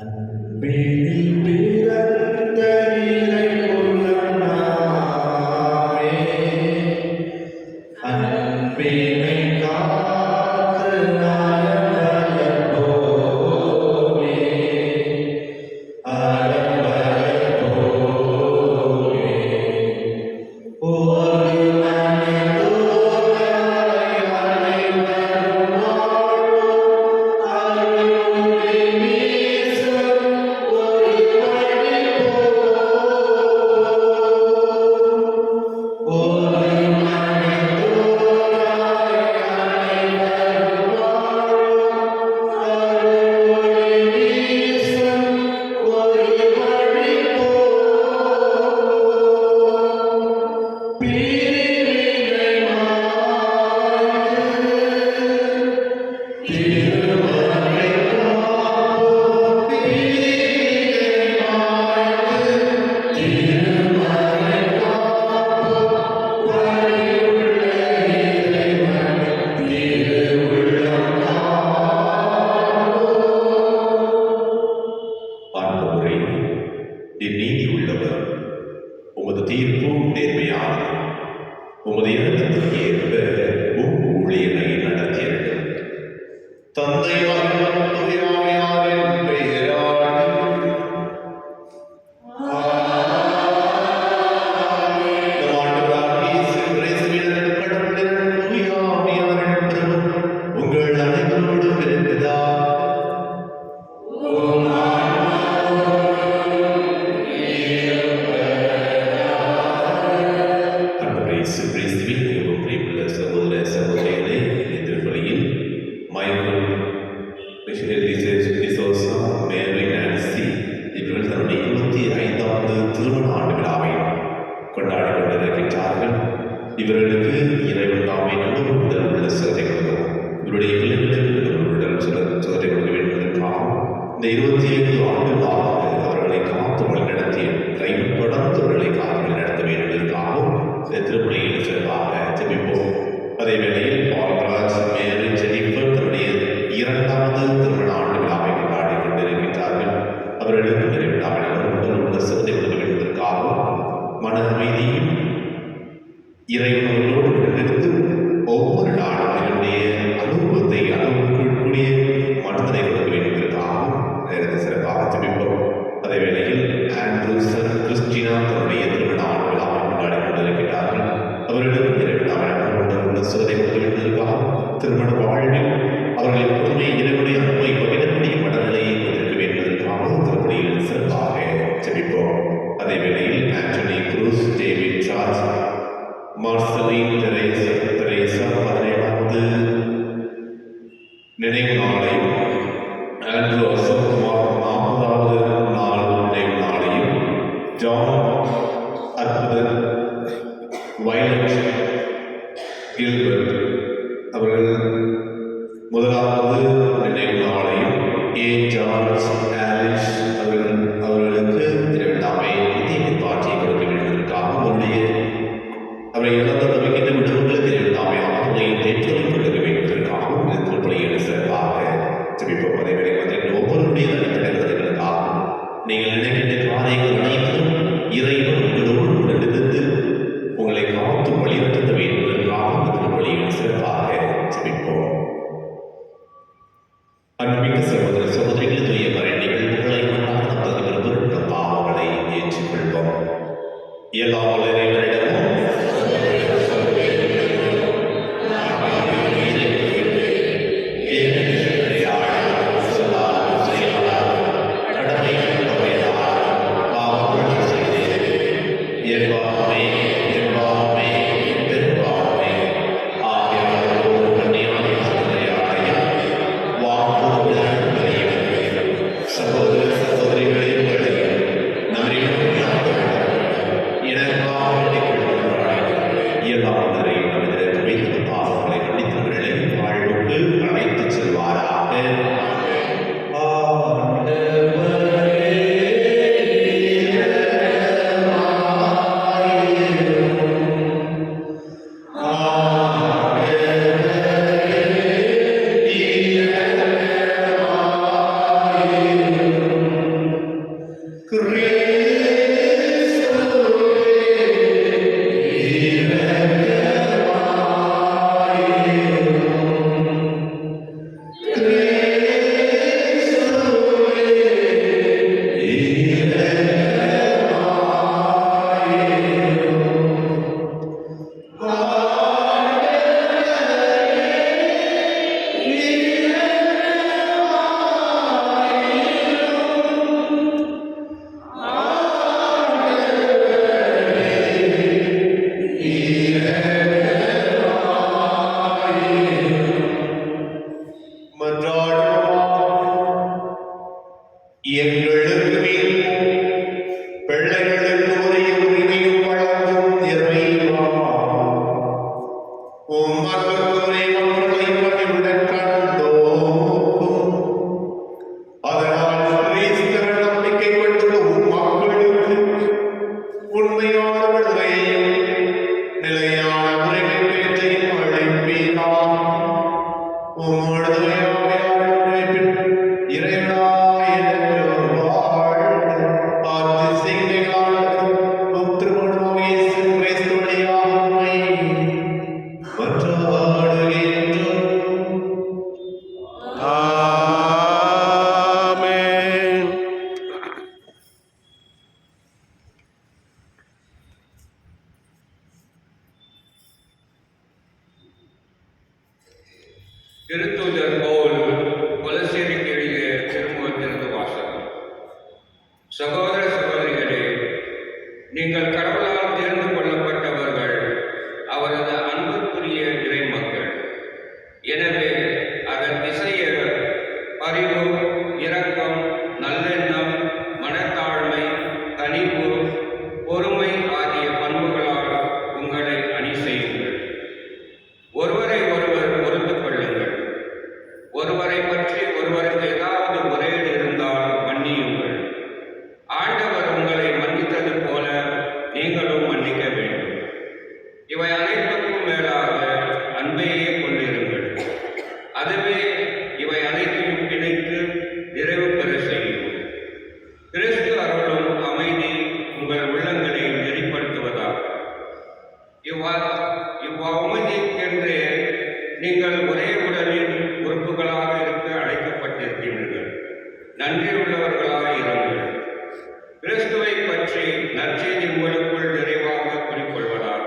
அன்பினில் பிறந்த இறைக்குலம் நாமே, அன்பினை காத்து நாயகர் போலே, அறவரர் போலே. ஒரு மனதோராய் அனைவரும் வாழும் அருளொளி வீசும் ஒரு வழி போல். ஒரு மனதோராய் அனைவரும் வாழும் அருளொளி வீசும் ஒரு வழி போல். பிரிவினை மாய்ந்து திருமறை காப்போம். பிரிவினை மாய்ந்து திருமறை காப்போம். வழியுள்ள இறைவன் திருவுள்ளம் காப்போம். ஆண்டவரே, நீதி உள்ளவர், உமது தீர்ப்பு நேர்மையானது. உமது இரக்கத்திற்கு ஏற்ப ஊழியனை நடத்தியது. தந்தை மகன் தூய ஆவியாரின் பெயரால் நம் ஆண்டவராகிய இயேசு கிறிஸ்துவின் கடவுளின் தூய ஆவியாரின் பிரபுவும் உங்கள் அனைவரோடும் இருப்பதாக. ஆண்டவர் இயேசு கிறிஸ்துவின் மிகவும் பிரியமுள்ள சகோதர சகோதரிகளே, இந்த திருப்பலியில் மைக்கேல் டிசோசா, மேரி நான்சி இவர்கள் தன்னுடைய 25வது திருமண ஆண்டு விழாவை கொண்டாடி கொண்டிருக்கின்றார்கள். இவர்களுக்கு இறைவன் தாமே நல்ல உடல் உள்ள சிறதை கொடுக்கவும், இவருடைய பிள்ளைகளுக்கு நல்ல உடல் சிறதை கொடுக்க வேண்டும் என்பதற்காகவும் இந்த 25 ஆண்டுகளாக அவர்களை காத்து வழிநடத்தி இறைவன் தொடர்ந்து அவர்களை காத்து வழிநடத்த வேண்டும் என்பதற்காகவும் இந்த திருப்பலியில் சிறப்பாக ஜெபிப்போம். அதே வேளையில் பால்ராஜ், மேரி, ஜெனிஃபர் தன்னுடைய 2வது திருமண ஆண்டு விழாவை கொண்டாடி கொண்டிருக்கின்றார்கள். அவர்களுக்கு நிறைவிழாவை உடல் உள்ள சிறதை கொடுக்க வேண்டும் என்பதற்காகவும் மன அமைதியும் இறைவன் அவர்களோடு இருந்து ஒவ்வொரு நாளும் என்னுடைய அனுபவத்தை அனுபவிக்கக்கூடிய மனதை கொடுக்க வேண்டும் என்பதற்காகவும் நேரத்தை சிறப்பாக ஜெபிப்போம். அதே வேளையில் ஆண்ட்ரூசன், கிறிஸ்டினா தன்னுடைய திருமண ஆண்டு விழாவை கொண்டாடி கொண்டிருக்கிறார்கள். அவர்களுக்கு நிறைவிழாவை உள்ள சிறதை கொடுக்க வேண்டும் என்பதற்காகவும் திருமண வாழ்வில் அவர்களின் புதுமை இறைவனுடைய அன்பை பகிரக்கூடிய மனநிலையை கொண்டிருக்க வேண்டும் என்பதற்காகவும் திருப்பலியில் சிறப்பாக ஜெபிப்போம். அதே வேளையில் Antony Cruz, David Charles, Marceline Teresa 17வது நினைவு நாளையும், ஆண்ட்ரூ அசோக்குமார் 40வது நாள் நினைவு நாளையும், ஜான் அற்புதன், வயலட் கில்பர்ட் அவர்கள் 1வது நினைவு நாளையும், ஏ ஜார்ஜ் ஆலிஷ் அவர்களுக்கு இரண்டாமே நிதி பாட்டியை கொடுக்க வேண்டியதற்காக அவரை இழந்த தவிக்கின்ற விடுதலுக்கு இரண்டாமே ஆணையை தேற்றலை கொடுக்க வேண்டியதற்காகவும் இந்த திருப்பலியில் சிறப்பாக ஜெபிப்போம். அதே வேளையில் ஒவ்வொருடைய தனிப்படைகளுக்காகவும் நீங்கள் நினைக்கின்ற காரியங்கள் அனைத்தும் இறைவன் உங்களோடு உடனிருந்து உங்களை காத்து வழிநடத்த வேண்டும் என்பதற்காக இந்த திருப்பலியில் சிறப்பாக ஜெபிப்போம். அன்பின் சகோதர சகோதரிகள், தூய மறை நிகழ்வுகளை கொண்டாட தகுந்த பொருட்கள் பாவங்களை ஏற்றுக்கொள்வோம். எல்லாம் வல்ல இறைவனிடமும் பாவம் எங்களுக்கு மீட்பும் பிள்ளைகளுக்கு உரிய உரிமையும் வழங்கும் இறைவா, உம் அன்புக்குரிய மக்களை பணிவுடன் கண்டோம். அதனால் கிறிஸ்தவ நம்பிக்கை கொண்டுள்ள உம் மக்களுக்கு உண்மையான விடுதலையும் நிலையான உரிமை பேற்றையும் அளிப்பீராக. உம்மோடு இறைவனாய் எனக்கு வாழ்ந்து ஆட்சி செய்கிறீர்களாக. உம் திருமணமாக இயேசு கிறிஸ்து வழியாக உம்மை மன்றாடுகின்றோம். ஆமென். திருத்தூதர் பவுல் கொலோசியருக்கு எழுதிய திருமுகத்திலிருந்து வாசகம். சகோதர சகோதரிகளே, நீங்கள் கடவுளால் தேர்ந்து கொள்ளப்பட்டவர்கள், அவரது அன்புக்குரிய இறைமக்கள். எனவே அதன் திசைய பரிவு, இரக்கம், நல்லெண்ணம், மனத்தாழ்மை, கனிவு, பொறுமை ஆகிய பண்புகளால் உங்களை அணி செய்யுங்கள். ஒருவரை ஒருவர் பொறுத்து கொள்ளுங்கள். ஒருவரை பற்றி ஒருவருக்கு ஏதாவது முறையீடு இருந்தால் மன்னியுங்கள். ஆண்டவர் உங்களை மன்னித்தது போல நீங்களும் மன்னிக்க வேண்டும். இவை அனைத்துக்கும் மேலாக அன்பையே கொண்டிருங்கள். அதுவே இவை அனைத்தையும் பிணைத்து நிறைவு பெற செய்யும். கிறிஸ்து அருளும் அமைதி உங்கள் உள்ளங்களை நெறிப்படுத்துவதாக. இவ்வமைதிக்கென்றே நீங்கள் ஒரே உடலின் உறுப்புகளாக இருக்க அழைக்கப்பட்டிருக்கின்றீர்கள். நன்றி உள்ளவர்களாக இருங்கள். கிறிஸ்துவை பற்றி நற்செய்தி உங்களுக்குள் நிறைவாக குறிக்கொள்வதாக.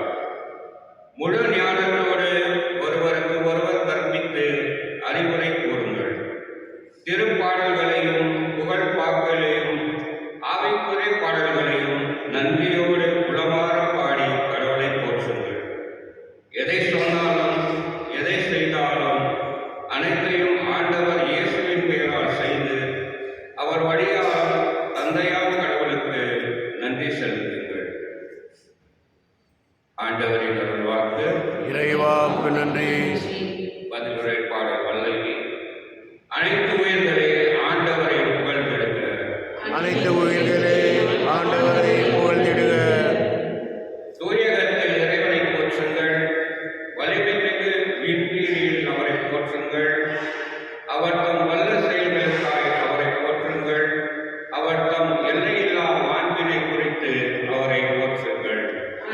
முழு ஞானத்தோடு ஒருவருக்கு ஒருவர் கற்பித்து அறிவுரை கூறுங்கள். திருப்பாடல்களையும் புகழ்பாக்களையும் ஆவிக்குரிய பாடல்களையும் நன்றியோடு உளமாற பாடி கடவுளை போற்றுங்கள். எதை சொன்னாலும் எதை செய்தாலும் அனைத்தையும் ஆண்டவர் இயேசுவின் பெயரால் செய்து அவர் வழியால் தந்தையாம் கடவுளுக்கு நன்றி செலுத்துங்கள். ஆண்டவரின் அருள் வாக்கு. இறைவாக்கு நன்றி. பதிலுரை பாடல் வல்லவி. அனைத்து உயிர்களே ஆண்டவரை புகழ்ந்தெடுக்க. அனைத்து உயிர்களே ஆண்டவரை புகழ்ந்திடுக. சூரியகத்தில் இறைவனை போற்றுங்கள். வலிமை மிகு விண்வீதியில் அவரை போற்றுங்கள். அவர் தம் வல்ல செயல்களுக்காய் அவரை போற்றுங்கள். அவர் தம் எல்லையில்லா மாண்பினை குறித்து அவரை போற்றுங்கள்.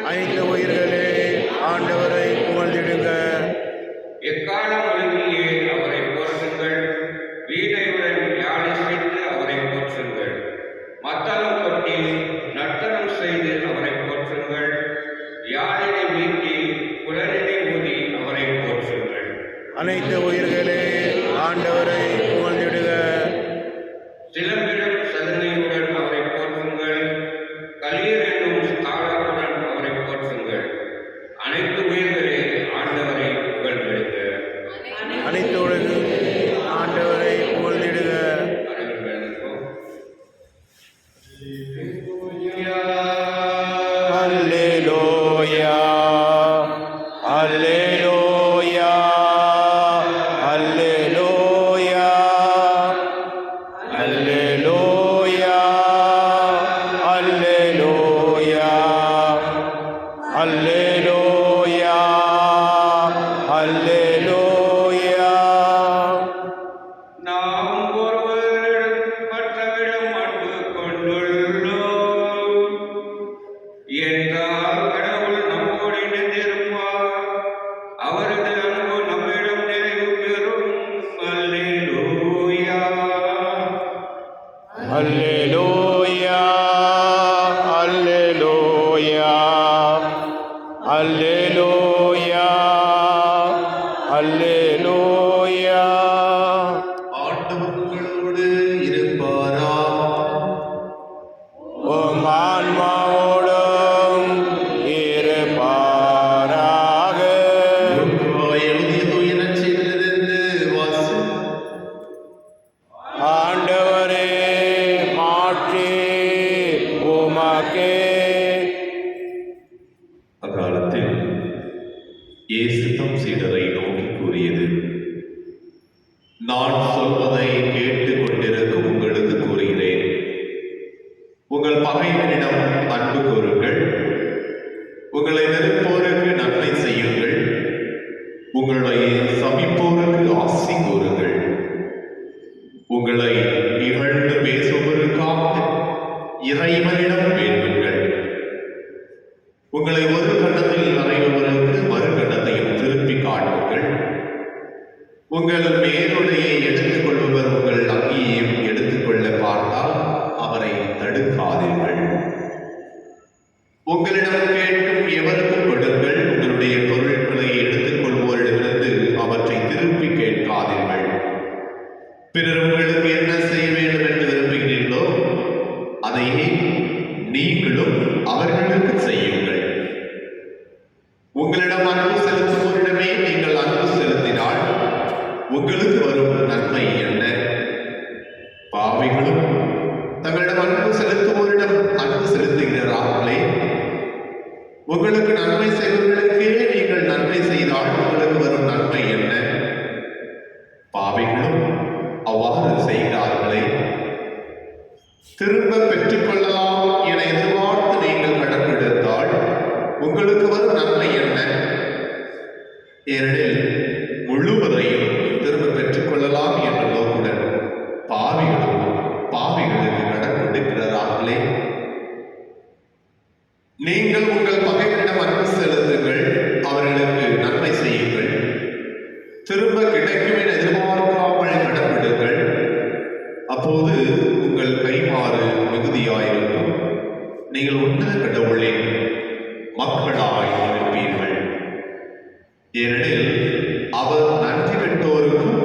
அனைத்து உயிர்களே ஆண்டவரை புகழ்ந்திடுக. எக்காலம் ஒழுங்கியே அவரை போற்றுங்கள். வீணையுடன் யாழிசைத்து அவரை போற்றுங்கள். மத்தளம் கொட்டி நர்த்தனம் செய்து அவரை போற்றுங்கள். யாழினை மீட்டி குழலினை ஊதி அவரை போற்றுங்கள். அனைத்து உயிர்களே ஆண்டவரை புகழ்ந்திடுக. சிலம்பிடும் சதனையுடன் அவரை போற்றுங்கள். கலீர் என்னும் தாளத்துடன் அவரை போற்றுங்கள். அனைத்து உயிர்களே ஆண்டவரை புகழ்ந்தெடுக்க. அனைத்து உயிர்களே ஆண்டவரை புகழ்ந்திடுக. அனைவரும் எழுந்திருப்போம். அல்லேலூயா அல்லேலூயா அல்லேலூயா அல்லேலூயா அல்லேலூயா அல்லேலூயா அல்லேலூயா. நாம் ஒருவரிடம் மற்றவரிடம் அன்பு கொண்டுள்ளோம் என்றால் கடவுள் நம்மோடு இணைந்திருப்பார். அவரது அன்பு நம்மிடம் நிறைவு பெறும். அல்லேலூயா. அல்லேலூயா அல்லேலூயா அல்லேலூயா அல்லேலூயா. ஆண்டவர்களோடு இருப்பாராக. உம் ஆன்மாவோடும் இருப்பாராக. எழுதிய தூய நற்செய்தியிலிருந்து வாசகம். ஆண்டவரே உங்களை இகழ்ந்து பேசுவதற்காக இறைவனிடம் வேண்டுங்கள். உங்களை ஒரு கண்ணத்தில் அறைபவருக்கு மறு கண்ணத்தையும் திருப்பி காட்டுங்கள். உங்கள் மேலுடையை எடுத்துக் கொள்பவர் உங்கள் அங்கியையும் எடுத்துக்கொள்ள பார்த்தால் அவரை தடுக்காதீர்கள். உங்களிடம் கேட்கும் எவருக்கும் கொடுங்கள். உங்களுடைய பொருட்களை எடுத்துக் கொள்வோரிடமிருந்து அவற்றை திருப்பி கேட்காதீர்கள். பிறர் உங்களுக்கு என்ன செய்ய வேண்டும் என்று விரும்புகிறீர்களோ அதையே நீங்களும் அவர்களுக்கு செய்யுங்கள். உங்களிடம் அன்பு செலுத்துவோரிடமே நீங்கள் அன்பு செலுத்தினால் உங்களுக்கு வரும் நன்மை என்ன? பாவிகளும் தங்களிடம் அன்பு செலுத்துவோரிடம் அன்பு செலுத்துகிறார்களே. உங்களுக்கு நன்மை செய்வர்களுக்கே நீங்கள் நன்மை செய்தால் உங்களுக்கு வரும் நன்மை என்ன? பாவிகளும் அவ்வாறு செய்கிறார்களே. திரும்ப பெற்றுக் கொள்ளலாம் என எதிர்பார்த்து நீங்கள் கடன் எடுத்தால் உங்களுக்கு வரும் நன்மை என்ன? ஏனெனில் முழுவதையும் திரும்ப பெற்றுக் கொள்ளலாம் என்ற நோக்குடன் பாவிகளுக்கு கடன் கொடுக்கிறார்களே. நீங்கள் உங்கள் பகைவரிடம் அன்பு செலுத்துங்கள், அவர்களுக்கு நன்மை செய்யுங்கள். திரும்ப கிடைக்கும் என எதிர்பார்க்காமல் கடன் விடுங்கள். அப்போது உங்கள் கைமாறு மிகுதியாயிருக்கும். நீங்கள் உன்னத கடவுளின் மக்களாய் இருப்பீர்கள். ஏனெனில் அவர் நன்றி கெட்டோருக்கும்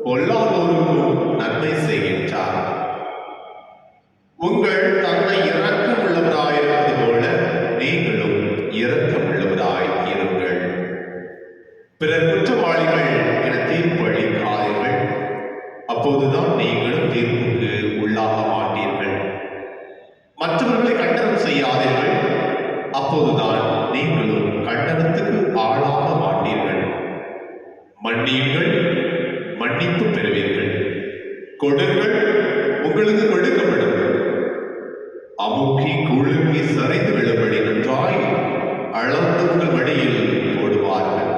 பொல்லாதோருக்கும் நன்மை செய்கின்றார். உங்கள் தந்தை இரக்கம் உள்ளவராயிருப்பது போல நீங்களும் இரக்கம் உள்ளவராய் இருங்கள். பிறர் குற்றவாளிகள் என தீர்ப்பு அளிக்காதீர்கள். அப்போதுதான் நீங்களும் தீர்ப்புக்கு உள்ளாக மாட்டீர்கள். மற்றவர்களை கண்டனம் செய்யாதீர்கள். அப்போதுதான் நீங்களும் கண்டனத்துக்கு ஆளாக மாட்டீர்கள். மன்னியுங்கள், மன்னிப்பு பெறுவீர்கள். கொடுங்கள், உங்களுக்கு கொடுக்கப்படும். அமுக்கி குழுங்கி சரிந்து விழும்படி நன்றாய் அளந்து உங்கள் வழியில் போடுவார்கள்.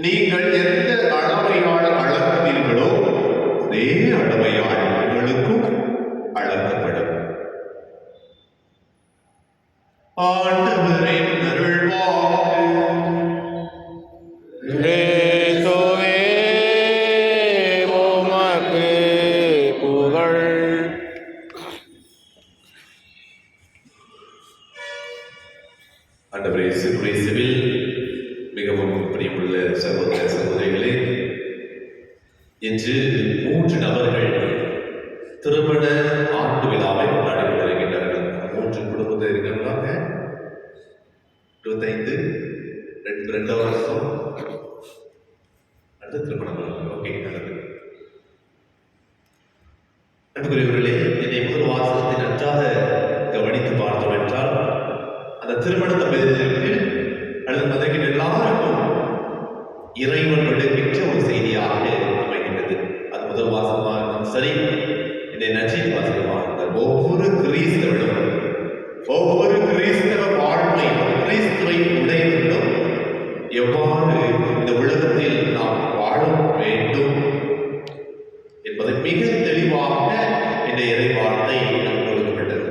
நீங்கள் எந்த அளவையால் அளக்கிறீர்களோ அதே அளவையால் உங்களுக்கும் அளக்கப்படும். ஆண்டவரின் அருள்வாக்கு. கிறிஸ்துவே உமக்கு புகழ். ஆண்டவரே கிறிஸ்துவில் மிகவும் பிரியமுள்ள சகோதர சகோதரிகளே, இன்று 3 நபர்கள் திருமண ஆண்டு விழாவை கொண்டாடி கொண்டிருக்கின்றார்கள். 3 குடும்பத்தில் இருக்கிறவங்க 25 2 வருஷம் அடுத்த திருமணம். ஓகே, நல்லது. அன்புக்குரியவர்களே, என்னை முதல் வாசகத்தை நன்றாக கவனித்து பார்த்தோம் என்றால் அந்த திருமணத்தை பெறுவதற்கு அல்லது மதகின்ற எல்லாருக்கும் இறைவன் விடுகின்ற ஒரு செய்தியாக அமைகின்றது. அது முதல் வாசகமாக இருந்தாலும் சரி, இந்த நற்செய்தி வாசகமாக இருந்தால் ஒவ்வொரு கிறிஸ்தவனும் ஒவ்வொரு கிறிஸ்தவ வாழ்வையும் கிறிஸ்துவை உடையவர்களும் எவ்வாறு இந்த உலகத்தில் நாம் வாழ வேண்டும் என்பதை மிக தெளிவாக இந்த இறை வார்த்தை நமக்கு கொடுக்கப்பட்டது.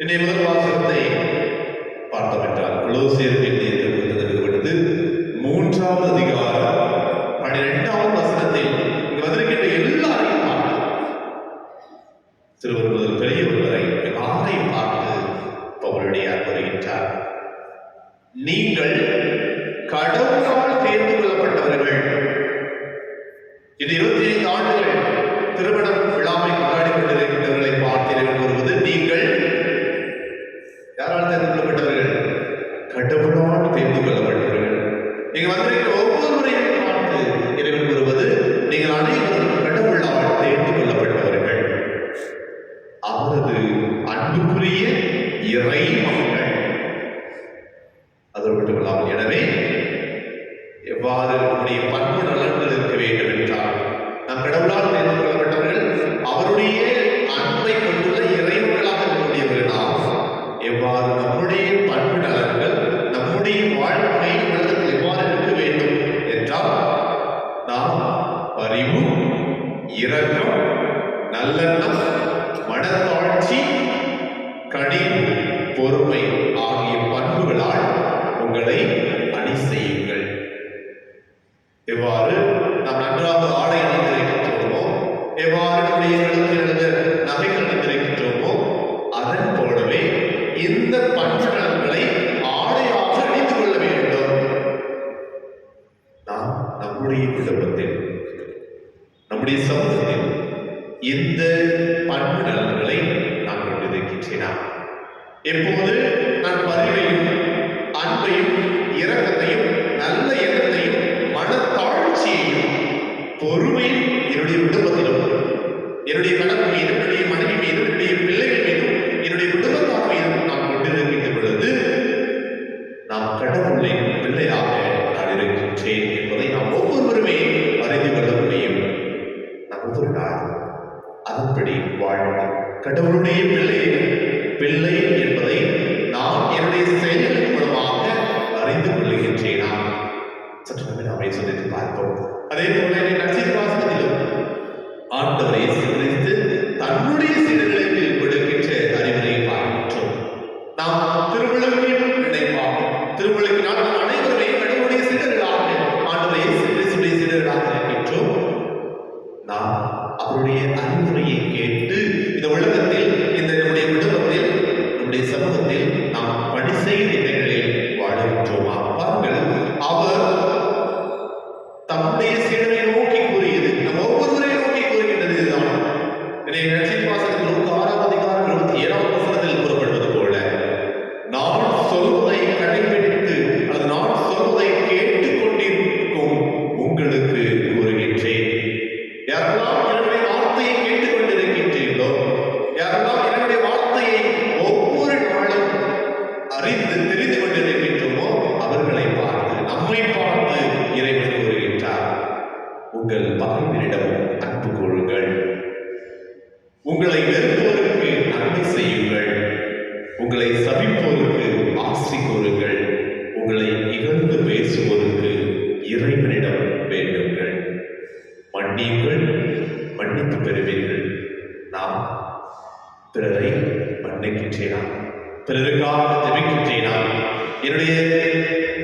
இந்த முதல் வாசகத்தை பார்த்தோம் என்றால் கொலோசியருக்கு எழுதிய திருமுகத்திலிருந்து 3வது அதிகாரம் 12வது வசனத்தில் இங்கு வந்திருக்கின்ற எல்லாரையும் பார்த்து, சிறுவர் முதல் பெரியவர் வரை எல்லாரையும் பார்த்து பவுலடியார் வருகின்றார். நீங்கள் கடவுளால் தேர்ந்து கொள்ளப்பட்டவர்கள். இது 25 ஆண்டுகள் திருமணம் விழாவை கொண்டாடி கொண்டிருக்கின்றவர்களை பார்த்தீர்கள் கூறுவது, நீங்கள் யாரால் தேர்ந்து கொள்ளப்பட்டவர்கள்? கடவுளால் தேர்ந்து கொள்ளப்பட்டவர்கள். நீங்க வந்திருக்கிற ஒவ்வொருவரையும் பார்த்து இறைவன் கூறுவது, நீங்கள் அனைவரும் கடவுளால் தேர்ந்து கொள்ளப்பட்டவர்கள். அவரது அன்புக்குரிய இறை மக்கள். அது மட்டுமல்லாமல், எனவே எவ்வாறு நம்முடைய பண்பு நலன்கள் இருக்க வேண்டும் என்றால், நம் கடவுளால் இரக்கம், நல்லெண்ணம், மனத்தாழ்ச்சி, கனிவு, பொறுமை ஆகிய பண்புகளால் உங்களை அணி செய்யுங்கள். எவ்வாறு நாம் நன்றாக ஆடை அணிந்திருக்கின்றோமோ, எவ்வாறு நம்முடைய கழுத்தில் நகைகள் அணிந்திருக்கின்றோமோ, அதன் போலவே இந்த பண்புகளை ஆடையாக அணிந்து கொள்ள வேண்டும். நாம் நம்முடைய குடும்பத்தில், நம்முடைய சமூகத்தில் இந்த பண்பு நலன்களை நாம் கொண்டிருக்கின்றன. எப்போது நான் பரிவையும், அன்பையும், இரக்கத்தையும், நல்ல எண்ணத்தையும், மனத்தாழ்ச்சியையும், பொறுமையும் என்னுடைய குடும்பத்திலும், என்னுடைய கணவன் மீதும், என்னுடைய மனைவி மீதும், என்னுடைய பிள்ளைகள் மீதும், என்னுடைய குடும்பத்தார் மீதும் நாம் கொண்டிருக்கின்ற பொழுது நாம் கடவுளின் பிள்ளையாக நான் இருக்கின்றேன் என்பதை நாம் ஒவ்வொருவருமே அறிந்து கொள்ள முடியும். நமது நாள் அதன்படி வாழணும். கடவுளுடைய பிள்ளை என்பதை நான் என்னுடைய செயல்களின் மூலமாக அறிந்து கொள்ளுகின்றேனா? சற்று நாமே சொல்லிட்டு பார்ப்போம். அதே போல நற்செய்தி வாசகத்திலும் ஆண்டவர் இயேசு கிறிஸ்து தன்னுடைய சீடர்களுக்கு கொடுக்கின்ற அறிவுரையை பார்க்கின்றோம். நாம் திருவிழாவின் நினைவாக, திருவிழாவினால் நாம் அனைவருமே கடவுளுடைய சீடர்களாக, ஆண்டவர் இயேசு கிறிஸ்துடைய சீடர்களாக இருக்கின்றோம். நாம் அவருடைய அறிவுரையை கேட்டு இந்த உலகத்தில், இந்த நம்முடைய குடும்பத்தில், நம்முடைய சமூகத்தில் நாம் பணி செய்கிற இடங்களில் வாழ்கின்றோமா? பாருங்கள், அவர் தம்முடைய சீடரை நோக்கி கூறியது நம் ஒவ்வொருவரையும் நோக்கி கூறுகின்றது இதுதான். நற்செய்தி வாசகத்தில் 6ஆம் அதிகாரம் 27ஆம் வசனத்தில் கூறப்படுவது போல, நான் சொல்வதை கடைபிடித்து அல்லது நான் சொல்வதை கேட்டுக் கொண்டிருக்கும் உங்களுக்கு கூறுகின்றேன். யாரெல்லாம் என்னுடைய வார்த்தையை கேட்டுக் கொண்டிருக்கின்றீர்களோ, யாரெல்லாம் என்னுடைய வார்த்தையை ஒவ்வொரு நாளும் அறிந்து தெரிந்து கொண்டிருக்கின்றோமோ, அவர்களை பார்த்து, நம்மை பார்த்து இறைவன் கூறுகின்றார், உங்கள் பகைவரிடம் அன்பு கூறுங்கள், உங்களை வெறுப்போருக்கு நன்மை செய்யுங்கள், உங்களை சபிப்போருக்கு ஆசி கூறுங்கள், உங்களை இகழ்ந்து பேசுவோருக்கு இறைவனிடம் வேண்டுங்கள், மன்னியுங்கள், மன்னிப்பு பெறுவீர்கள். நாம் பிறரை மன்னிக்கின்றேனா? பிறருக்காக ஜெபிக்கின்றேனா? என்னுடைய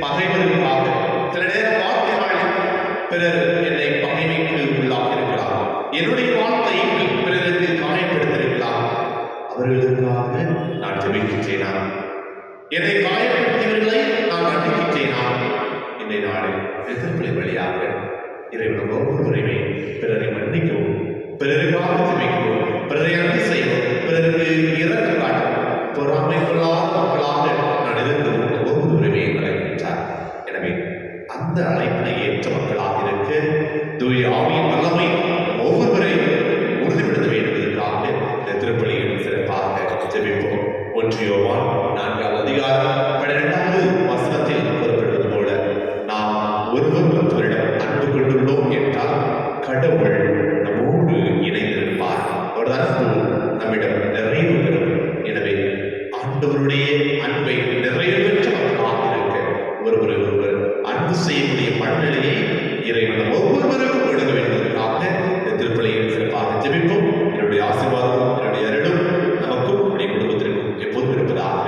பகைவருக்காக சில நேரம் வார்த்தைகள் பிறர் என்னை பகைமைக்கு உள்ளாக இருக்கலாம், என்னுடைய வார்த்தை பிறருக்கு காயப்படுத்திருக்கலாம், அவர்களுக்காக நான் ஜெபிக்கின்றேனா? என்னை காயப்படுத்தியவர்களை நான் மன்னிக்கின்றேனா? என்னை நாடு எதிர்ப்பிலை வழியாக இறைவன் ஒவ்வொருவரையுமே பிறரை மன்னிக்கவும், பிறருக்காக ஜெபிக்கவும், பிறரை அன்பு செய்யவும், பிறருக்கு இரக்கம் காட்டவும், பொறாமை கொள்ளாத மக்களாக நான் இருக்கவும் ஒவ்வொருவருமே அழைக்கின்றார். எனவே அந்த அழைப்பினை ஏற்ற மக்களாக இருக்க தூய ஆவியின் வல்லமை ஒவ்வொருவரையும் உறுதிப்படுத்த வேண்டுவதற்காக இந்த திருப்பலியில் சிறப்பாக ஜெபிப்போம். 1 யோவான் 4ஆம் அதிகாரம் 12வது வசனத்தில் கூறப்படுவது போல, நாம் ஒருவர் மற்றவரிடம் அன்பு கொண்டுள்ளோம் என்றால் கடவுள் நம்மோடு இணைந்திருப்பார். அவரது அன்பு நம்மிடம் நிறைவு பெறும். எனவே ஆண்டவருடைய அன்பை நிறைவேற்ற மக்களாக இருக்க ஒருவர் அன்பு செய்யக்கூடிய மனநிலையை இறைவன் ஒவ்வொருவருக்கும் கொடுக்க வேண்டுவதற்காக இந்த திருப்பலியில் சிறப்பாக ஜெபிப்போம். என்னுடைய ஆசீர்வாதம், என்னுடைய அருளும் நமக்கும் நம்முடைய குடும்பத்திற்கும் எப்போதும் இருப்பதாக.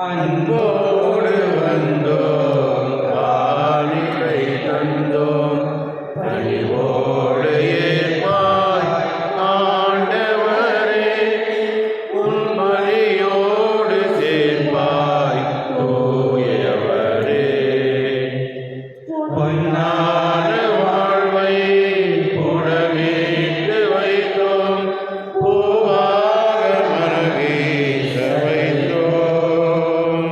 அன்போடு வந்தோம், காணிக்கை தந்தோம், பணிவோடு ஏற்பாய் ஆண்டவரே, உன் பலியோடு சேர்ப்பாய் தூயவரே. பொன்னான வாழ்வை புடமீட்டு வைத்தோம், பூவாக மனவீச வைத்தோம்.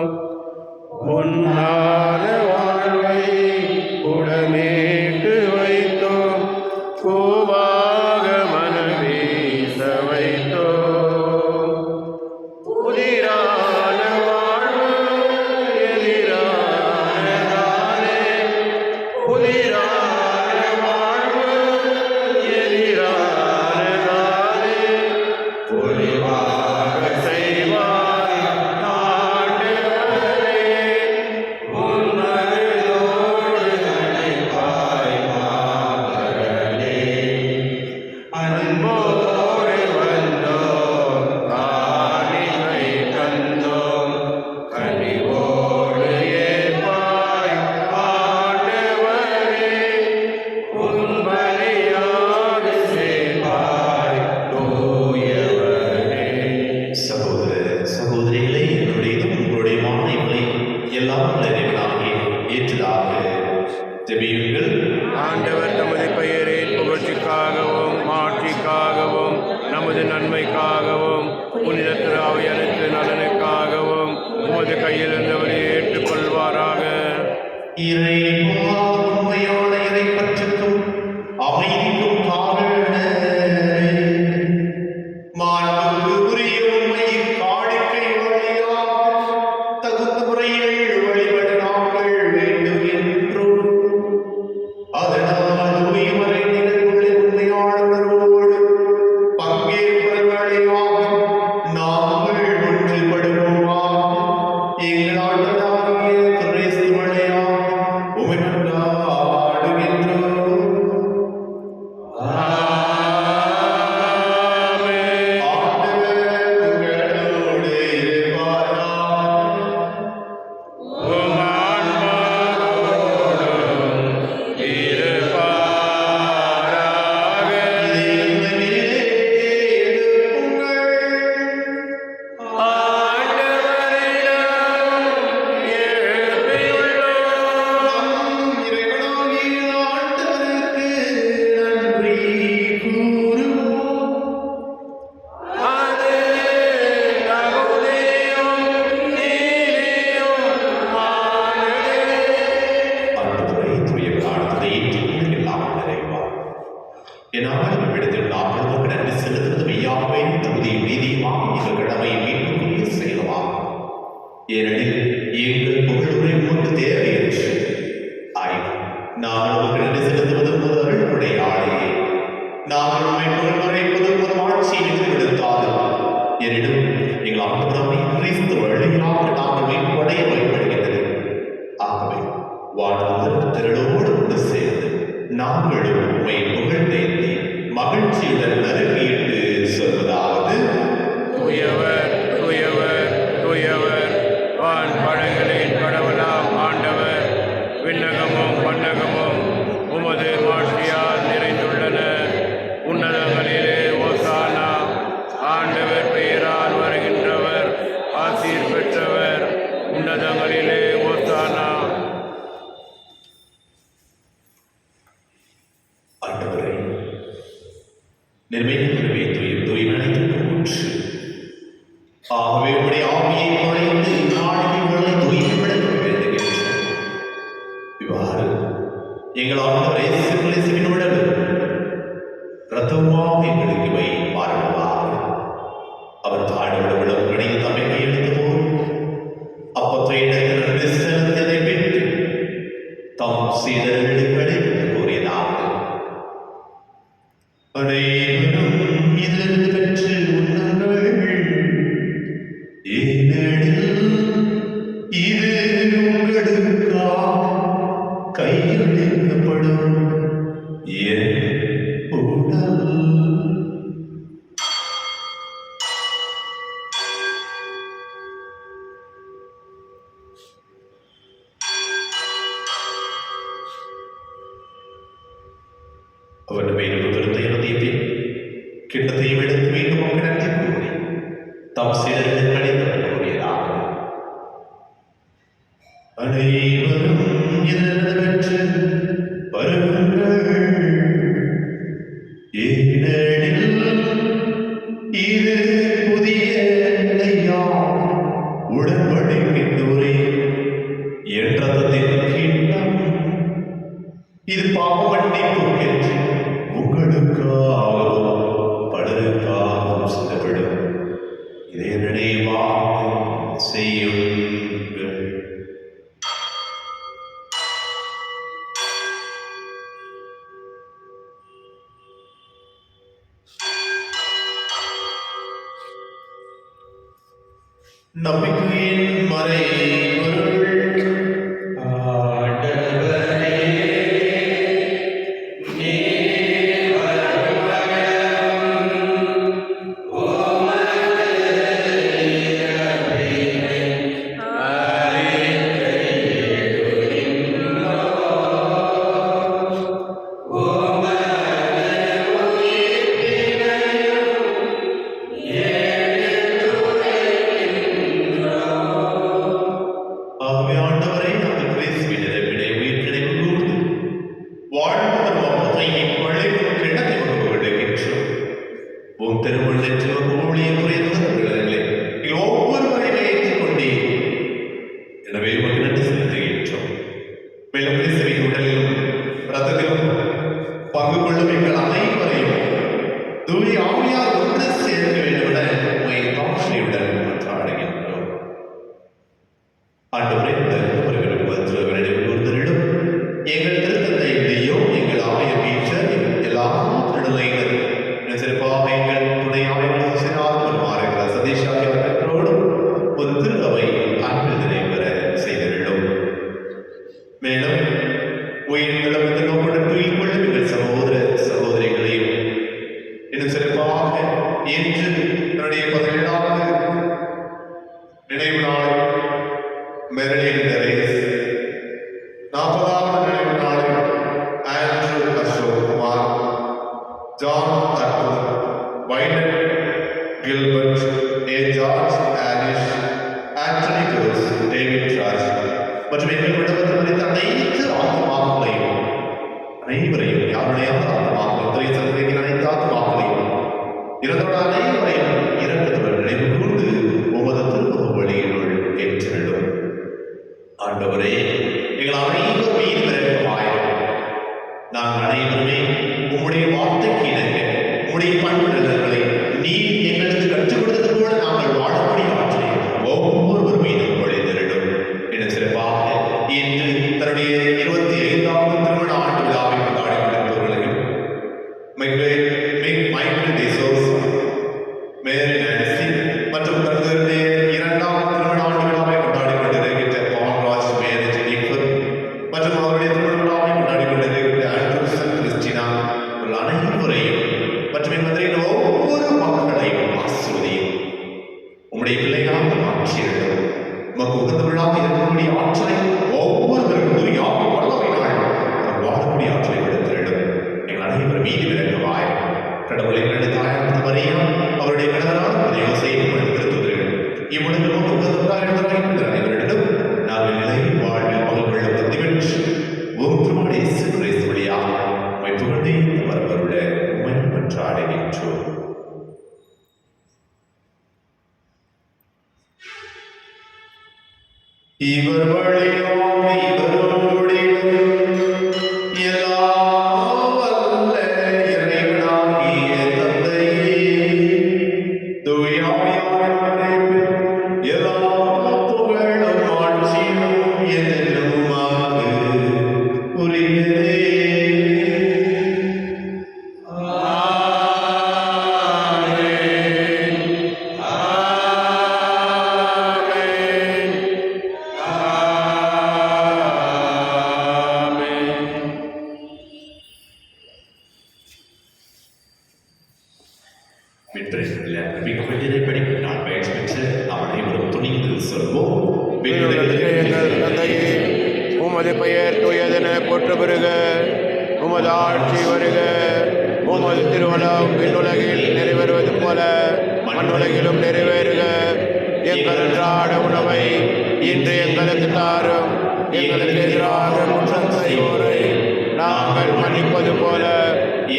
பொன்னான வாழ்வை புடமீட்டு வைத்தோம், பூவாக மனவீச வைத்தோம். புதிரான வாழ்வு எதிரானதானே, புதிரான வாழ்வு என்னால் நம்மிடத்தில் நாட்களுக்கு நன்றி செலுத்துவது மெய்யாகவே தகுதியும் நீதியுமாக எங்கள் கடமையை மீட்புக்குரிய செயலுமாகும். ஏனெனில் எங்கள் புகழுரை உமக்கு தேவையற்று ஆயினும் நாங்கள் உமக்கு நன்றி செலுத்துவது உமது அருளுடைய ஆணையே. நாங்கள் உண்மை புகழ்முறைப்பது உமது ஆட்சியை விடுத்தாலும் எனினும் எங்கள் ஆண்டவராகிய கிறிஸ்து வழியாக நாங்கள் மீட்படைய பயன்படுகின்றது. ஆகவே வாழ்வதற்கு திரளோடு ஒன்று சேர்ந்து நாங்களும் உண்மை புகழ்ந்தேந்தி மகிழ்ச்சியுடன் நறுக்கிட்டு சொல்வதாவது: தூயவர் தூயவர் தூயவர் வான் படைகளின் கடவுளாம் ஆண்டவர், விண்ணகமும் மண்ணகமும் உமது மாட்சியால் நிறைந்துள்ளன. உன்னதங்களிலே ஓசானா. ஆண்டவர் பெயரால் வருகின்றவர் ஆசீர் பெற்றவர். உன்னதங்களிலே ஓசானா. ஆண்டவரே, நிர்மையிலே தூய்மனைக்கு ஊற்று. ஆகவே உடைய ஆவியை குறைந்து நாடுகளை தூய்மைப்படுத்த வேண்டுகின்றோம். இவ்வாறு எங்கள் ஆண்டவர் இயேசு கிறிஸ்துவின் உடல் இரத்தமாக எங்களுக்கு இவை மாறுவதாக. அவர் தாழ்வுள்ள விளக்குகளையும் தம்மை கையெழுத்து போல் அப்பத்தை இடத்தில் செலுத்தியதை பெற்று தம் சீடர்களுக்கு கூறியதாவது: அனைவரும் இதிலிருந்து பெற்று உண்ணுங்கள். ஏனெனில் இது உங்களுக்காக கையளிக்கப்படும் என் உடல். அவன் மேலும் திருத்த எழுதியபின் கிண்ணத்தையும் எடுத்து மீண்டும் நன்றி கூறி தம் சீடர்கள் கடிதம் கூறியதாக: அனைவரும் இதிலிருந்து பெற்று பருகுங்கள். ஏனெனில் இது புதிய நிலையாம் உடன்படிக்கைக்குரிய என் இரத்தத்தின் கிண்ணம். இது பாவ மன்னிப்புக்கென்று உங்களுக்காகவும் பலருக்காகவும் சிந்தப்படும். இதை நினைவாக செய்யுங்கள். நம்பிக்கையின் மறைபொருள் பங்கு கொள்ளும் எங்கள் அனைவரையும் தூய ஆவியார் ஒன்று சேர்க்க வேண்டுமென உம்மை தாழ்மையுடன் மன்றாடுகின்றோம். ஆண்டவரே, எங்கள் திருத்தந்தை லியோ, எங்கள் ஆயர் பீட்டர், எல்லா திருநிலையினர், சிறப்பாக எங்கள் துணை ஆயர் சிறார் சதீஷ் ஆகியோரோடு ஒரு திருவை அன்பில் நிறைவேற செய்திருந்தோம். மேலும் உயிரிழந்த நோக்குடன் துயில் கொள்ளும் எங்கள் சகோதர சகோதரிகளையும் இன்னும் சிறப்பாக இன்று தன்னுடைய 17வது நினைவு நாளை மெர்லின் தெரேஸ், 40வது நினைவு நாளை Andrew Ashok Kumar, John Arputham, Violet Gilbert, A George Alice, Antony Cruz, David Raj மற்றும் எங்கள் குடும்பத்தில் குறித்த அனைத்து ஆத்மாக்களையும் அனைவரையும் யாருடைய ஆத்மாக்களையும் அனைத்து ஆத்மாக்களையும் இறந்தோட அனைவரையும் இறந்தவர் நினைவு கூர்ந்து உமது திருமுக வழியினுள் ஏற்றிடும். ஆண்டவரே, எங்கள் அனைவரும் மீது விரக்கமாயிரும். நாங்கள் அனைவருமே உம்முடைய வார்த்தைக்கு உடைய பண்புகளை நீ எங்களுக்கு கற்றுக் கொடுத்தது போல நாங்கள் வாழக்கூடிய ஆற்றலை ஒவ்வொருவர் மீதும் பொழிந்திருடும் என சிறப்பாக இன்று தன்னுடைய 25வது திருமண ஆண்டு விழாவை கொண்டாடி கொண்டிருப்பவர்களையும் மைக்கேல் டெசோஸ், மேரி நான்சி மற்றும் தங்களுடைய 2வது திருமண ஆண்டு விழாவை கொண்டாடி கொண்டிருக்கின்ற பால்ராஜ், மேரி ஜெனிஃபர் மற்றும் அவருடைய திருமண விழாவை கொண்டாடி கொண்டிருக்கின்ற ஆண்ட்ரூசன், கிறிஸ்டினா அனைவரையும் மற்றும் என் மதுரையில் ஒவ்வொரு மக்களையும் ஆசிர்வதியும் உம்முடைய பிள்ளைகளாக மாற்றியிருந்தோம். உமக்கு உகந்த விழாக இருக்கக்கூடிய ஆற்றலை ஒவ்வொருவருக்கும் துரியாக வல்லமையினால் அவர் வாழக்கூடிய ஆற்றலை கொடுத்திருடும். எங்கள் அனைவரும் மீது விளக்கமாய் கடவுளின் தாயார் மரியா அவருடைய கணவரான யோசேப்பு திருத்துதர்கள் இவ்வுலகம் உகந்தவராக அனைவரிடம் நாங்கள் நிலையில் வாழ்வில் பகல் வெள்ளம் தந்தி பெற்று ஒன்றுடைய சிறுரை வழியாக புகழ்ந்தே வருவருட உண்மை மன்றாடுகின்றோம். இவர் வழியாக இவரோடிலும் எல்லாம் வல்ல இறைவனாகிய தந்தையே, தூயாவியானவரே, எல்லா புகழும் ஆட்சியும் என்றென்றும் உமக்கு உரியதே. உமது பெயர் தூயதென போற்ற பெறுக, உமது ஆட்சி வருக, உமது திருமணம் விண்ணுலகில் நிறைவேறுவது போல மண்ணுலகிலும் நிறைவேறுக. எங்கள் அன்றாட உணவை இன்று எங்களுக்கு தாரும். எங்களுக்கு எதிராக குற்றம் செய்வோரை நாங்கள் மன்னிப்பது போல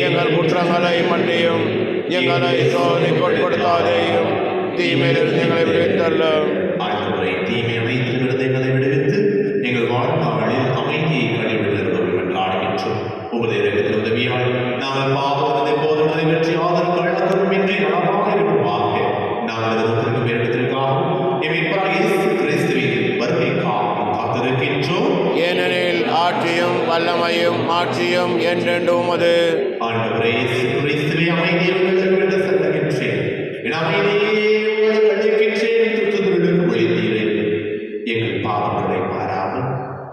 எங்கள் குற்றங்களை மன்னியும். எங்களை சோதனைக்கு உட்படுத்தாதேயும், தீமையிலிருந்து எங்களை விடுவித்தள்ளும். ஆண்டவரை தீமை அமைத்திலிருந்து எங்களை விடுவித்து எங்கள் வாழ்நாளில் அமைதியை கடைபிடித்திருக்கிறோம் என்று ஆடுகின்றோம். உமது இரக்கத்தின் உதவியால் நாங்கள் பாவத்தை போதும் நிறைவேற்றி ஆதரவு கள்ளத்தரும் இன்றி நலமாக இருப்போமாக. நாங்கள் எதிர்த்திருக்கும் இடத்திற்காகவும் கிறிஸ்துவின் வருகைக்காகவும் காத்திருக்கின்றோம். ஏனெனில் ஆட்சியும் வல்லமையும் மாட்சியும் என்றென்று உமது. ஆண்டவரே கிறிஸ்துவை அமைதியை உங்களுக்கு செல்லுகின்றேன், என் அமைதியை உங்களுக்கு அளிக்கின்றேன். திருத்துதலுக்கு ஒளித்தீரேன். எங்கள் பாவங்களை பாராமல்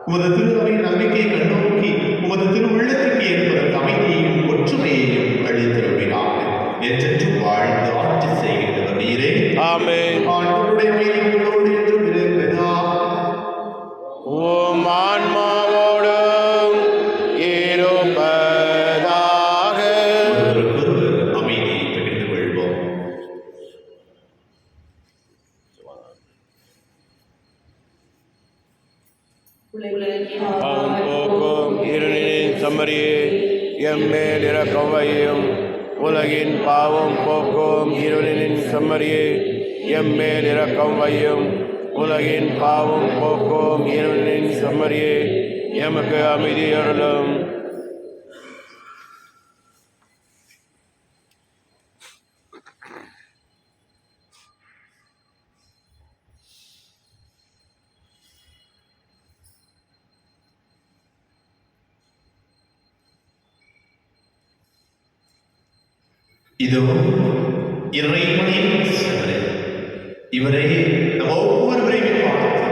உமது திருவையின் நம்பிக்கையை கண்ணோக்கி உமது திருவுள்ளத்திற்கு ஏற்பதற்கு அமைதியையும் ஒற்றுமையையும் அளித்திருக்கிறார் என்று வாழ்ந்து ஆட்சி செய்கின்றவர் நீரே. ஆமென். ஆண்டவருடைய அமைதியோடு என்றும் இருப்பதாக. ஓம் ஆன்மாவோடும் இருப்பதாக. ஒருவருக்கொருவர் அமைதியை பகிர்ந்து கொள்வோம். பாவம் போக்கும் இருளின் செம்மறியே, எம்மேல் இரக்கம் வையும். உலகின் பாவம் போக்கும் இருளின் செம்மறியே, எம்மேல் இரக்கம் வையும். உலகின் பாவம் போக்கும் இருளின் செம்மறியே, எமக்கு அமைதி அருளும். இதோ இறைவனின் செம்மறி, இவரே நம் ஒவ்வொருவரையும் பார்த்து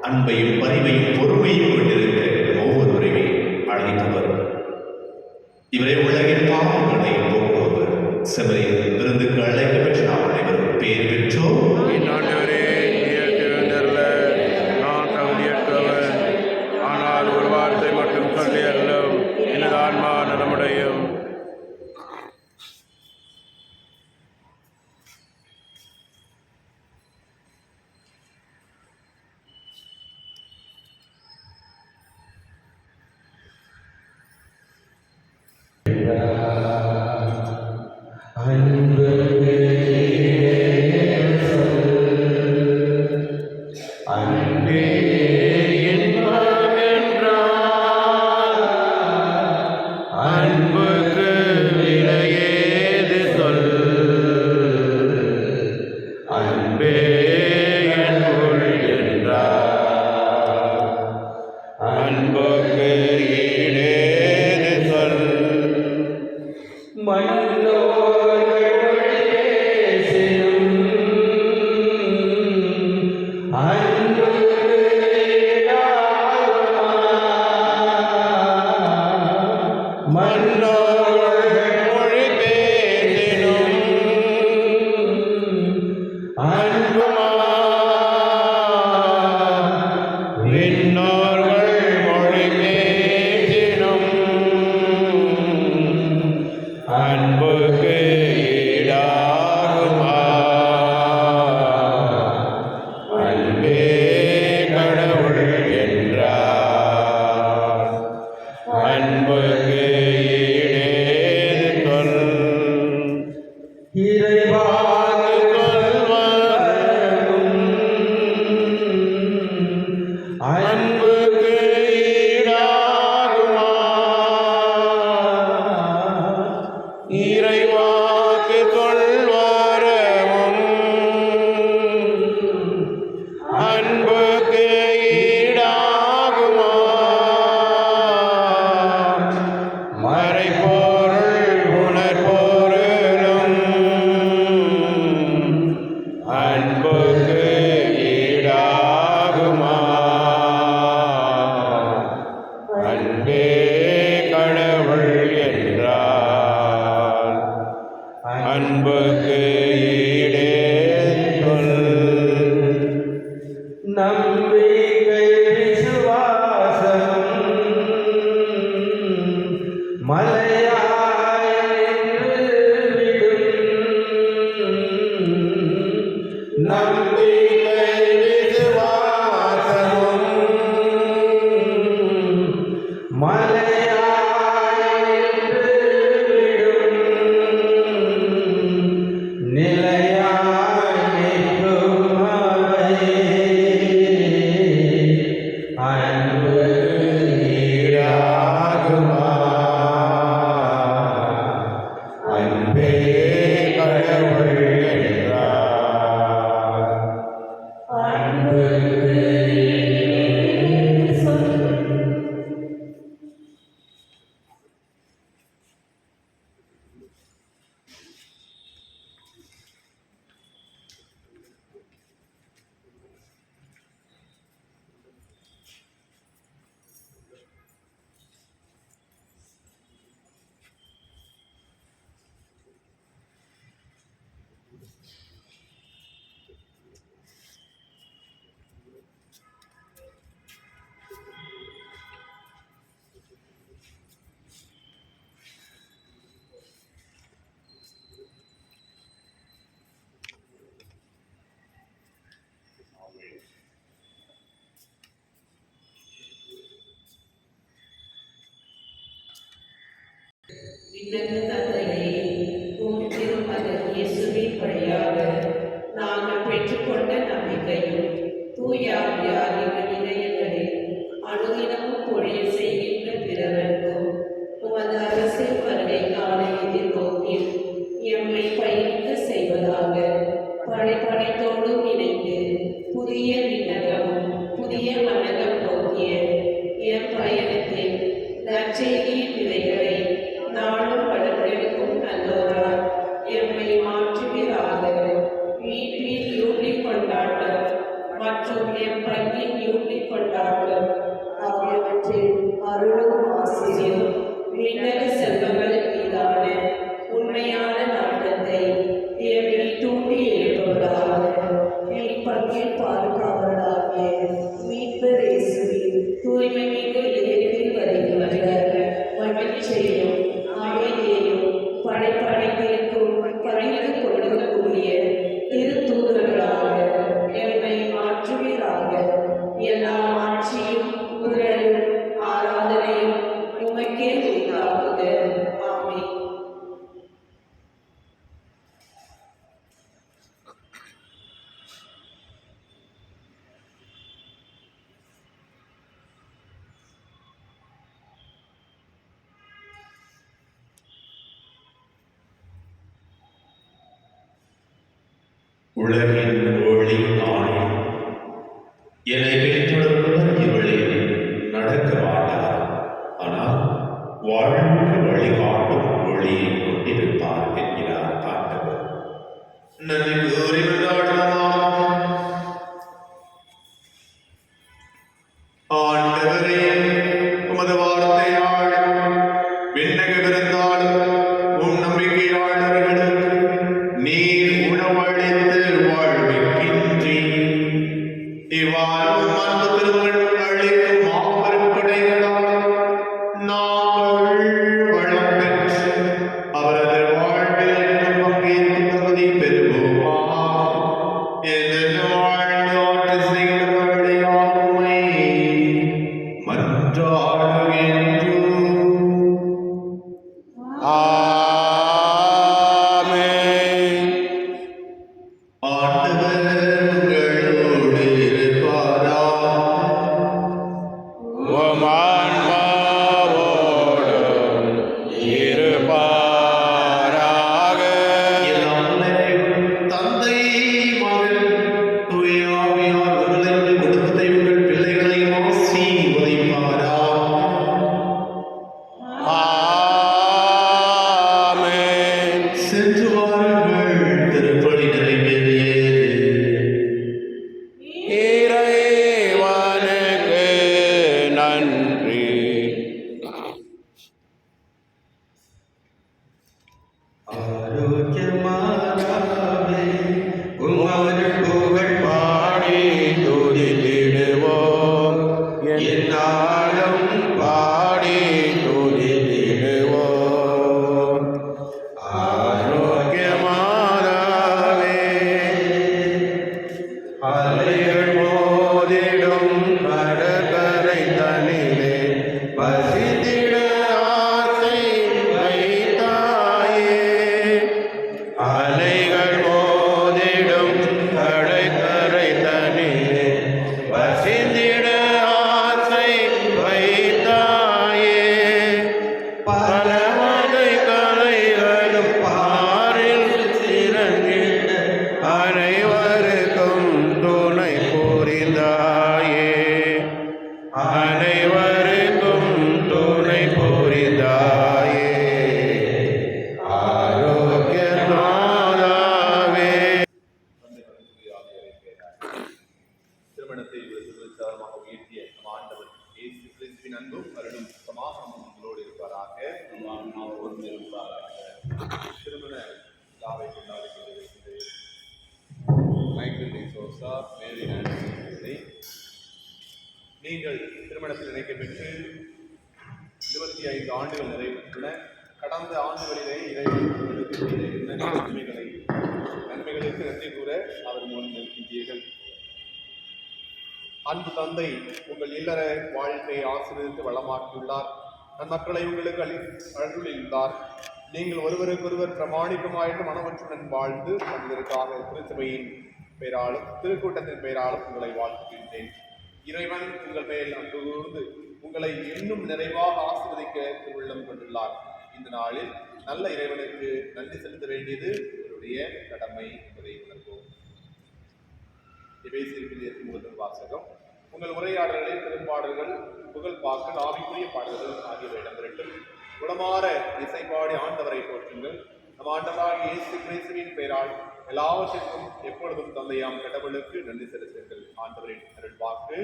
அன்பையும் பரிவையும் பொறுமையும் கொண்டிருக்க நம் ஒவ்வொருவரையும் அழைத்தவர். இவரே உலகின் பாவங்களை போக்குபவர். செம்மறியின் விருந்துக்கு அழைக்க பெற்ற நாம் அனைவரும் பேர் பெற்றோம். ஆண்டவரே, நான் தகுதியற்றவர், ஆனால் ஒரு வார்த்தை மட்டும் சொல்லி அருளும், எனது ஆன்மா நலமடையும். அன்பு விண்ணக தந்தையே, உம் திருமகன் இயேசுவின் வழியாக நாங்கள் பெற்றுக்கொண்ட நம்பிக்கையும் தூய ஆவியார் எங்கள் இதயங்களில் அனுதினமும் பொழிய செய்கின்ற பிறருக்கும் உமது அரசியல் வருகைக்கான எதிர்நோக்கி எம்மை பயணிக்க செய்வதாக படைப்படைத்தோடும் இணைந்து புதிய விண்ணகமும் புதிய மன்னகம் நோக்கிய எம் பயணத்தில் நற்செய்தியின் விதைகளை நாளும் வளர்க்கும் நல்லோரால் எம்மை மாற்றுவீராக. மீட்பின் யூட்லி கொண்டாட்டம் மற்றும் எம் பங்கின் யூட்லி கொண்டாட்டம் ஆகியவற்றில் அருளும் ஆசிரியம் விண்ணக செல்வங்கள் மீதான உண்மையான நாட்டத்தை எம்மை தூண்டி எழுப்புவதாக. என் பங்கின் பாதுகாவலாகிய மீட்பர் இயேசுவின் தூய்மை மிகு இதயத்தில் வருகின்ற மகிழ்ச்சியையும் அமைதியையும் படைப்படைத்திருக்கும் பகிர்ந்து கொடுக்கக்கூடிய திருத்தூதர்களாக எம்மை மாற்றுவீராக. எல்லா ஆட்சியும் புகழும் ஆராதனையும் உமக்கே உண்டாகுக. ஆமென். உலகின் ஒளி நானே, என்னை பின்தொடர்பவர் இவளில் நடக்க மாட்டார், ஆனால் வாழ்வுக்கு வழிகாட்டும் ஒளியை கொண்டிருப்பார். ஆரோக்கியமானாவே உமது புகழ் பாடி துதித்திடுவோம் என்னாலும் பாடி துதித்திடுவோம் ஆரோக்கியமானாவே அலைகள் மோதிடும் கடற்கரை தனிலே பசித்திட ஆசை வைத்தாயே அலைகள் மோதிடும் கடற்கரை தனிலே பசித்திட ஆசை வைத்தாயே பல வகை கலைகளும் பாரில் சிறந்திட அனைவருக்கும் துணை புரிந்தாயே அனைவருக்கும் துணை புரிந்தாயே ஆரோக்கியநாதாவே. திருமணத்தை விசாரமாக உயர்த்திய நம் ஆண்டவர் இயேசு கிறிஸ்துவின் அன்பும் அருளும் சமாதானமும் உங்களோடு இருப்பாராக. திருமண விழாவை கொண்டாடி கொண்டிருக்கிறது மைக்கேல் டி சோசா, மேரி நான்சி. நீங்கள் திருமணத்தில் இணைக்கப்பெற்று 25 ஆண்டுகள் நிறைவேற்றன. கடந்த ஆண்டுகளிலே இறைவன் உங்களுக்கு செய்த எண்ணற்ற நன்மைகளுக்கு நன்றி கூற அவர் முன் நிற்கின்றீர்கள். அன்பு தந்தை உங்கள் இல்லற வாழ்க்கையை ஆசீர்வதித்து வளமாக்கியுள்ளார். நன்மக்களை உங்களுக்கு அருளியுள்ளார். நீங்கள் ஒருவருக்கொருவர் பிரமாணிக்கமாயிட்டு மனமற்றுடன் வாழ்ந்து வந்ததற்காக திருச்சபையின் பெயராலும் திருக்கூட்டத்தின் பெயராலும் உங்களை வாழ்த்துகின்றேன். இறைவன் உங்கள் மேல் அன்பு கூர்ந்து உங்களை இன்னும் நிறைவாக ஆசீர்வதிக்க திருவுள்ளம் கொண்டுள்ளார். இந்த நாளில் நல்ல இறைவனுக்கு நன்றி செலுத்த வேண்டியது உங்களுடைய கடமை என்பதை உணர்வோம். எபேசியர் முதல் வாசகம். உங்கள் உரையாடல்களில் பெரும்பாடல்கள், புகழ் பாக்கள், ஆவிக்குரிய பாடல்கள் ஆகியவை இடம்பெறட்டும். குணமாற இசைப்பாடி ஆண்டவரை போற்றுங்கள். நம் ஆண்டவராகிய இயேசு கிறிஸ்துவின் பெயரால் எல்லாவற்றிற்கும் எப்பொழுதும் தந்தையாம் கடவுளுக்கு நன்றி செலுத்துங்கள். ஆண்டவரின் அருள் வாக்கு.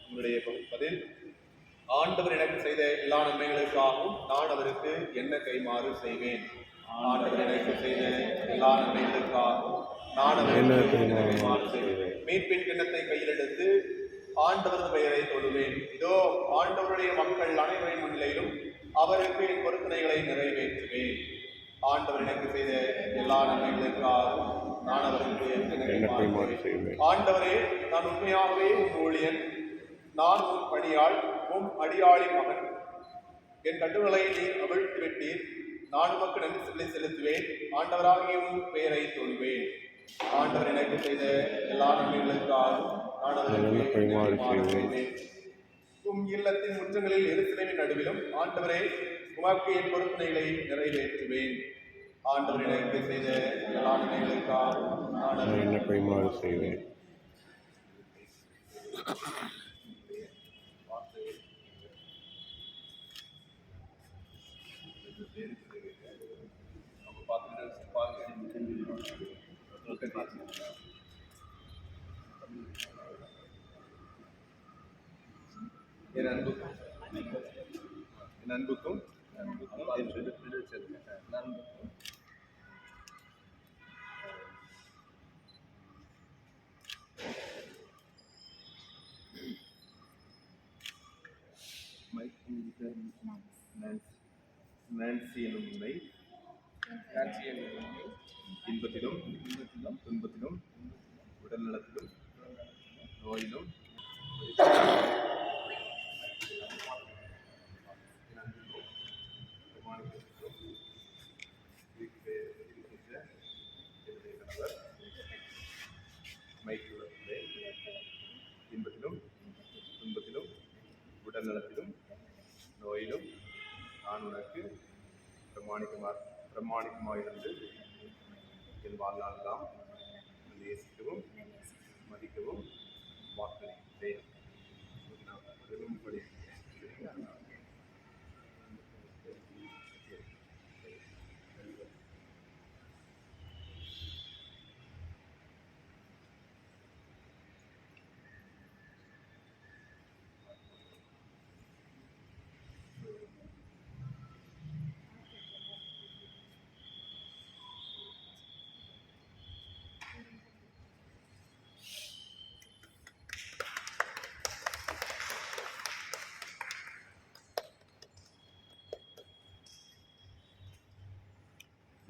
உங்களுடைய பதில். ஆண்டவர் எனக்கு செய்த எல்லா நன்மைகளுக்காகவும் நான் அவருக்கு என்ன கைமாறு செய்வேன். ஆண்டவர் எனக்கு செய்த எல்லா நன்மைகளுக்காகவும் நான் அவருக்கு என்ன கைமாறு செய்வேன். மீட்பின் கிண்ணத்தை கையில் எடுத்து ஆண்டவரது பெயரை தொழுவேன். இதோ ஆண்டவருடைய மக்கள் அனைவரின் முன்னிலையிலும் அவருக்கு என் பொருத்தனைகளை நிறைவேற்றுவேன். ஆண்டவர் எனக்கு செய்த எல்லா நன்மைகளுக்காகவும் நான் அவருக்கு என்ன கைமாறு செய்வேன். ஆண்டவரே, நான் உண்மையாகவே உன் ஊழியன். நான் உன் பணியாள், உம் அடியாளின் மகன். என் கட்டுகளை நீ அவிழ்த்து விட்டீர். நான் உமக்கு நன்றி சொல்லி செலுத்துவேன். ஆண்டவராகிய உன் பெயரை தொழுவேன். ஆண்டவர் எனக்கு செய்த எல்லா நன்மைகளுக்காகவும் நான் அவருக்கு செய்வேன். உம் இல்லத்தின் முற்றங்களில் எருசலேமின் நடுவிலும் ஆண்டவரே உமக்கு என் பொருத்தனைகளை நிறைவேற்றுவேன். ஆண்டவர் எனக்கு செய்த எல்லா நன்மைகளுக்காகவும் நான் என்ன கைமாறு செய்வேன். என் அன்புக்கும் நான்சி எனும் உண்மை இன்பத்திலும் துன்பத்திலும் உடல் நலத்திலும் நோயிலும் இன்பத்திலும் துன்பத்திலும் உடல் நலத்திலும் நோயிலும் நான் உனக்கு பிரமாணிக்கமாயிருந்து என் வாழ்நாளெல்லாம் நேசிக்கவும் மதிக்கவும் வாக்களித்தேன்.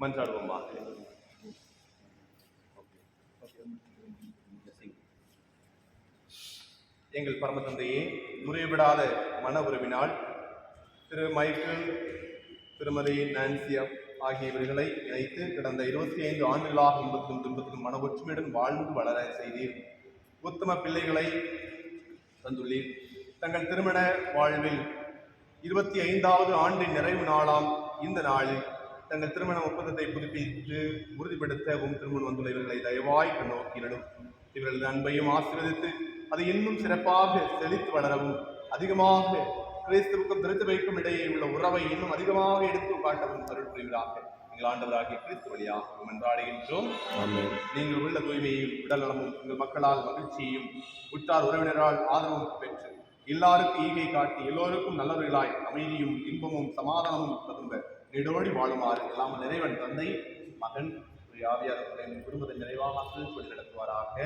மன்றாடுவோமாக. எங்கள் பரம தந்தையே, முறைவிடாத மன உறவினால் திரு மைக்கேல், திருமதி நான்சியா ஆகியவர்களை இணைத்து கடந்த 25 ஆண்டுகளாக இன்பத்திலும் துன்பத்திலும் மன ஒற்றுமையுடன் வாழ்ந்து வளர செய்தீர். உத்தம பிள்ளைகளை தந்துள்ளீர். தங்கள் திருமண வாழ்வில் 25வது ஆண்டின் நிறைவு நாளாம் இந்த நாளில் தங்கள் திருமண ஒப்பந்தத்தை புதுப்பித்து உறுதிப்படுத்த திருமணம் வந்துள்ள இவர்களை தயவாய் கண்ணோக்கிடும். இவர்களது அன்பையும் ஆசீர்வதித்து அதை இன்னும் சிறப்பாக செழித்து வளரவும், அதிகமாக கிறிஸ்துவுக்கும் திருத்து வைக்கும் இடையே உள்ள உறவை இன்னும் அதிகமாக எடுத்து காட்டவும் அருள் புரிவதாக எங்கள் ஆண்டவராகிய கிறிஸ்து வழியாக மன்றாடுகின்றோம். நீங்கள் உள்ள தூய்மையும் உடல் நலமும் உங்கள் மக்களால் மகிழ்ச்சியையும் உற்றார் உறவினரால் ஆதரவும் பெற்று எல்லாருக்கும் ஈகை காட்டி எல்லோருக்கும் நல்லவர்களாய் அமைதியும் இன்பமும் சமாதானமும் தகுந்த நெடோடி வாழுமாறு எல்லாம் நிறைவன் தந்தை, மகன், ஆவியார் குடும்பத்தை நிறைவாக சொல்லி நடத்துவாராக.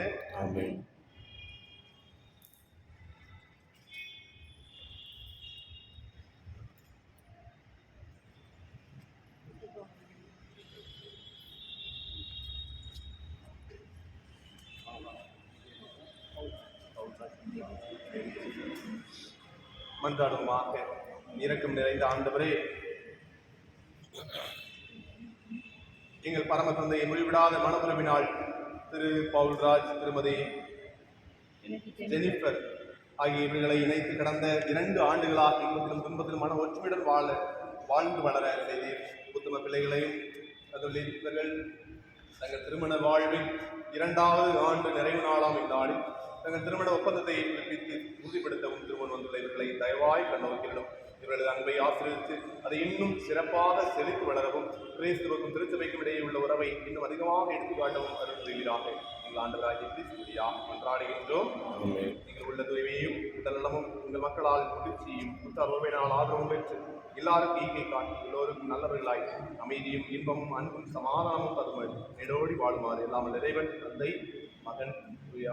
மன்றாடுவோமாக. இரக்கம் நிறைந்த ஆண்டவரே, எங்கள் பரம தந்தையை முறிவிடாத மனமுறவினால் திரு பவுல்ராஜ், திருமதி ஜெனிஃபர் ஆகிய இவர்களை இணைத்து கடந்த 2 ஆண்டுகளாக இன்பத்திலும் துன்பத்திலும் மன ஒற்றுமையுடன் வாழ்ந்து வளர செய்தீர். உத்தம பிள்ளைகளையும் இவர்கள் தங்கள் திருமண வாழ்வில் 2வது ஆண்டு நிறைவு நாளாம் இந்நாளில் தங்கள் திருமண ஒப்பந்தத்தை புதுப்பித்து உறுதிப்படுத்தவும் திருமணம் வந்துள்ள இவர்களை தயவாய் கண்ணோக்கிடும். இவர்களது அன்பை ஆசீர்வதித்து அதை இன்னும் சிறப்பாக செழித்து வளரவும், கிறிஸ்துவுக்கும் திருச்சபைக்கும் இடையே உள்ள உறவை இன்னும் அதிகமாக எடுத்துக்காட்டவும் அருள் புரிவீராக எங்கள் ஆண்டவராகிய கிறிஸ்துவியாக மன்றாடுகின்றோம். நீங்கள் உள்ள தூய்மையும் உடல் நலமும் உங்கள் மக்களால் மகிழ்ச்சியும் உற்றார் உறவினரால் ஆதரவும் பெற்று எல்லாருக்கும் ஈகை காட்டி எல்லோருக்கும் நல்லவர்களாய் அமைதியும் இன்பமும் அன்பும் சமாதானமும் தருமை நெடோடி வாழுமாறு எல்லாம் இறைவன் தந்தை, மகன்,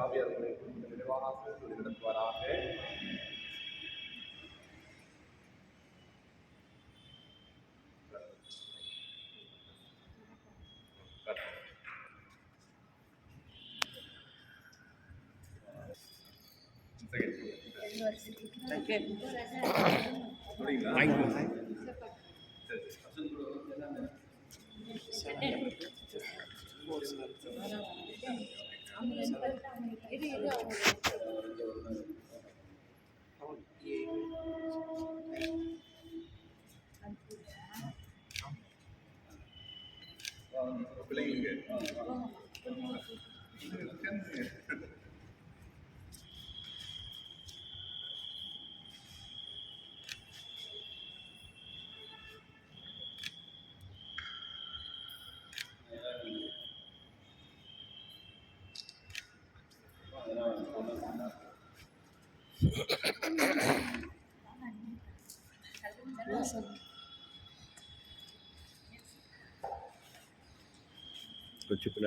ஆவியார்களை நிறைவாக சொல்லி நடத்துவாராக. Kecil